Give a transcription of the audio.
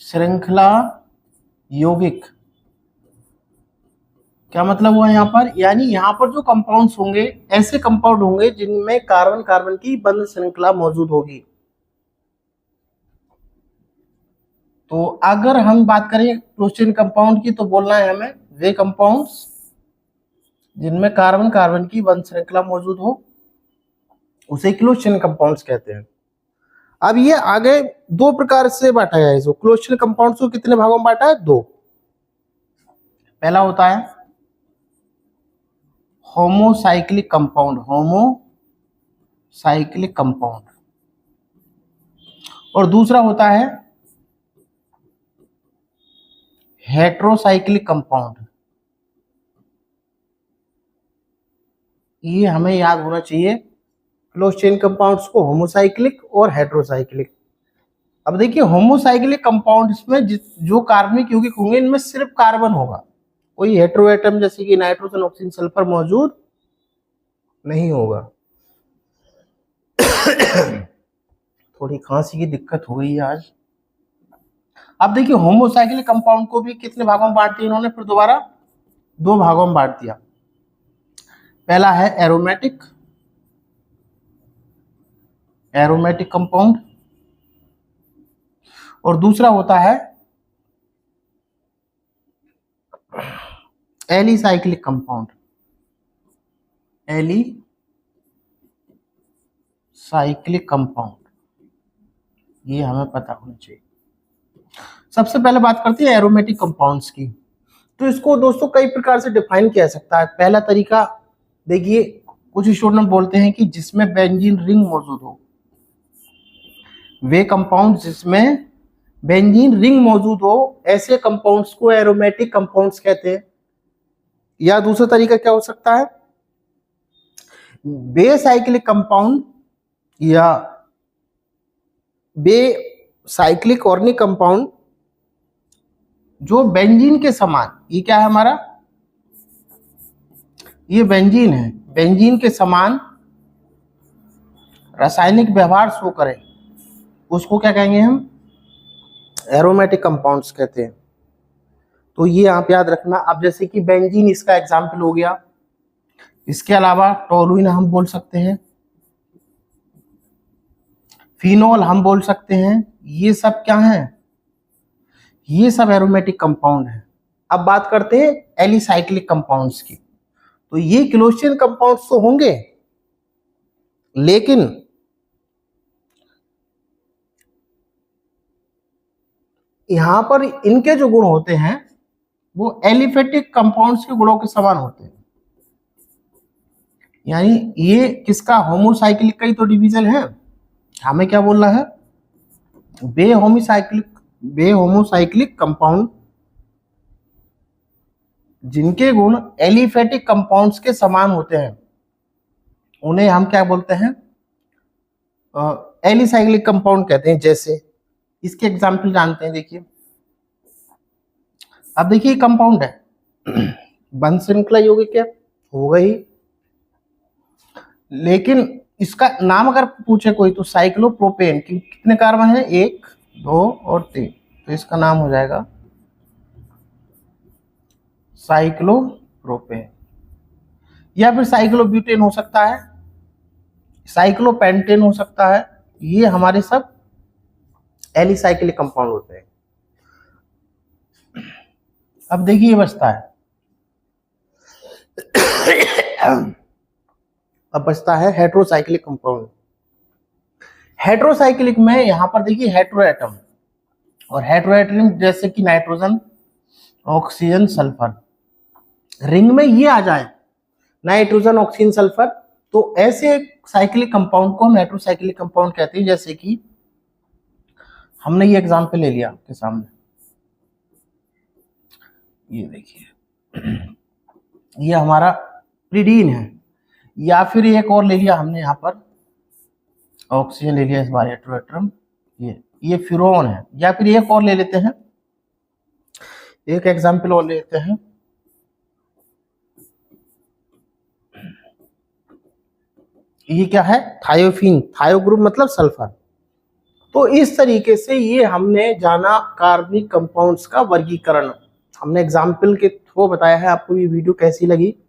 श्रृंखला यौगिक, क्या मतलब हुआ यहाँ पर, यानी यहाँ पर जो कंपाउंड्स होंगे ऐसे कंपाउंड होंगे जिनमें कार्बन कार्बन की बंध श्रृंखला मौजूद होगी। तो अगर हम बात करें क्लोज चेन कंपाउंड की तो बोलना है हमें वे कंपाउंड्स जिनमें कार्बन कार्बन की बंध श्रृंखला मौजूद हो, उसे क्लोज चेन कंपाउंड्स कहते हैं। अब ये आगे दो प्रकार से बांटा है इसको, क्लोज चेन कंपाउंड्स को कितने भागों में बांटा है, दो। पहला होता है होमोसाइक्लिक कंपाउंड, होमोसाइक्लिक कंपाउंड, और दूसरा होता है हेट्रोसाइक्लिक कंपाउंड। ये हमें याद होना चाहिए, क्लोज चेन कंपाउंड्स को होमोसाइक्लिक और हेट्रोसाइक्लिक। अब देखिए होमोसाइक्लिक कंपाउंड्स में जो कार्बनिक यौगिक होंगे इनमें सिर्फ कार्बन होगा, कोई हेट्रो एटम जैसे कि नाइट्रोजन ऑक्सीजन सल्फर मौजूद नहीं होगा। थोड़ी खांसी की दिक्कत हो गई है आज। अब देखिए होमोसाइक्लिक कंपाउंड को भी कितने भागों में बांट दिया इन्होंने, फिर दोबारा दो भागों में बांट दिया। पहला है एरोमेटिक, एरोमेटिक कंपाउंड, और दूसरा होता है एलिसाइक्लिक कंपाउंड, एलिसाइक्लिक कंपाउंड। ये हमें पता होना चाहिए। सबसे पहले बात करते हैं एरोमेटिक कंपाउंड्स की। तो इसको दोस्तों कई प्रकार से डिफाइन किया जा सकता है। पहला तरीका देखिए, कुछ स्टूडेंट बोलते हैं कि जिसमें बेंजीन रिंग मौजूद हो, वे कंपाउंड जिसमें बेंजीन रिंग मौजूद हो ऐसे कंपाउंड्स को एरोमेटिक कंपाउंड्स कहते हैं। या दूसरा तरीका क्या हो सकता है, बेसाइक्लिक कंपाउंड या बेसाइक्लिक ऑर्गेनिक कंपाउंड जो बेंजीन के समान, ये क्या है हमारा, ये बेंजीन है, बेंजीन के समान रासायनिक व्यवहार शो करें, उसको क्या कहेंगे हम, एरोमेटिक कंपाउंड्स कहते हैं। तो ये आप याद रखना। अब जैसे कि बेंजीन इसका एग्जाम्पल हो गया, इसके अलावा टोलुइन हम बोल सकते हैं, फिनोल हम बोल सकते हैं, ये सब क्या है, ये सब एरोमेटिक कंपाउंड है। अब बात करते हैं एलिसाइक्लिक कंपाउंड्स की। तो ये क्लोज चेन कंपाउंड्स तो होंगे, लेकिन यहां पर इनके जो गुण होते हैं वो एलिफेटिक कंपाउंड्स के गुणों के समान होते हैं। यानी ये किसका, होमोसाइक्लिक का ही तो डिवीजन है। हमें क्या बोलना है, बेहोमोसाइक्लिक कंपाउंड जिनके गुण एलिफेटिक कंपाउंड्स के समान होते हैं उन्हें हम क्या बोलते हैं, एलिसाइक्लिक कंपाउंड कहते हैं। जैसे इसके एग्जाम्पल जानते हैं, देखिए अब देखिए कंपाउंड है, बंध श्रृंखला यौगिक क्या हो गई, लेकिन इसका नाम अगर पूछे कोई तो साइक्लोप्रोपेन, कितने कार्बन है, 1 2 और 3, तो इसका नाम हो जाएगा साइक्लोप्रोपेन। या फिर साइक्लोब्यूटेन हो सकता है, साइक्लोपेंटेन हो सकता है। ये हमारे सब एलिसाइक्लिक कंपाउंड होते हैं। अब देखिए बचता है अब बचता है हेट्रोसाइक्लिक कंपाउंड। हेट्रोसाइक्लिक में यहां पर देखिए हेट्रो एटम, और हेट्रो एटम जैसे कि नाइट्रोजन ऑक्सीजन सल्फर, रिंग में ये आ जाए नाइट्रोजन ऑक्सीजन सल्फर, तो ऐसे साइक्लिक कंपाउंड को हम हेट्रोसाइक्लिक कंपाउंड कहते हैं। जैसे कि हमने ये एग्जांपल ले लिया आपके सामने, ये देखिए ये हमारा प्रिडीन है, या फिर एक और ले लिया हमने यहाँ पर ऑक्सीजन ले लिया, इस बार हेट्रोएटम, ये फ्यूरोन है। या फिर एक और ले लेते हैं, एक एग्जांपल और लेते हैं, ये क्या है, थायोफीन, थायो ग्रुप मतलब सल्फर, तो इस तरीके से ये हमने जाना कार्बनिक कंपाउंड्स का वर्गीकरण। हमने एग्जाम्पल के थ्रू बताया है। आपको ये वीडियो कैसी लगी